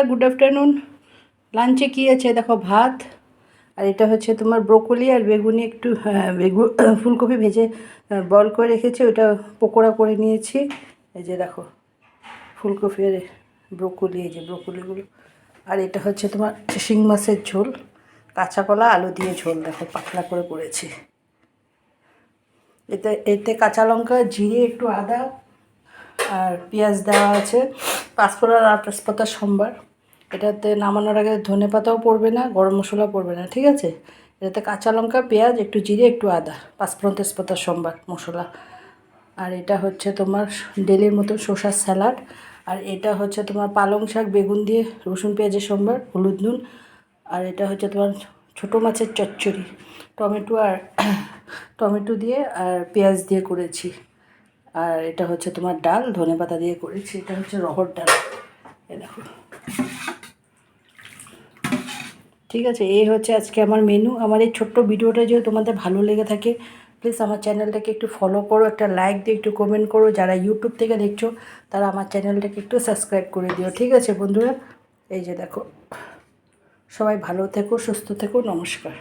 Good afternoon. লাঞ্চে কী আছে দেখো, ভাত, আর এটা হচ্ছে তোমার ব্রোকলি আর বেগুনি, একটু ফুলকপি ভেজে বয়েল করে রেখেছি, ওটা পকোড়া করে নিয়েছি। এই যে দেখো ফুলকপি আর ব্রোকলি, এই যে ব্রোকলিগুলো। আর এটা হচ্ছে তোমার শিং মাছের ঝোল, কাঁচা কলা আলু দিয়ে ঝোল, দেখো পাতলা করে করেছি। এতে কাঁচা লঙ্কা, জিরে, একটু আদা আর পেঁয়াজ দেওয়া আছে, পাঁচফোড়ন আর তেজপাতা সম্বার। এটাতে নামানোর আগে ধনেপাতাও পড়বে না, গরম মশলাও পড়বে না, ঠিক আছে। এটাতে কাঁচা লঙ্কা, পেঁয়াজ, একটু জিরে, একটু আদা, পাঁচফোড়ন তেজপাতা সম্বার মশলা। আর এটা হচ্ছে তোমার ডেলির মতো শসার স্যালাড। আর এটা হচ্ছে তোমার পালং শাক বেগুন দিয়ে রসুন পেঁয়াজের সম্বার, হলুদ নুন। আর এটা হচ্ছে তোমার ছোটো মাছের চচ্চড়ি, টমেটো দিয়ে আর পেঁয়াজ দিয়ে করেছি। আর এটা হচ্ছে তোমার ডাল, ধনেপাতা দিয়ে করেছি। এটা হচ্ছে রহড় ডাল, এ দেখো। ঠিক আছে, এই হচ্ছে আজকে আমার মেনু। আমার এই ছোট্ট ভিডিওটা যদি তোমাদের ভালো লেগে থাকে, প্লিজ আমার চ্যানেলটাকে একটু ফলো করো, একটা লাইক দিয়ে একটু কমেন্ট করো। যারা ইউটিউব থেকে দেখছো তারা আমার চ্যানেলটাকে একটু সাবস্ক্রাইব করে দিও, ঠিক আছে বন্ধুরা। এই যে দেখো, সবাই ভালো থেকো, সুস্থ থেকো, নমস্কার।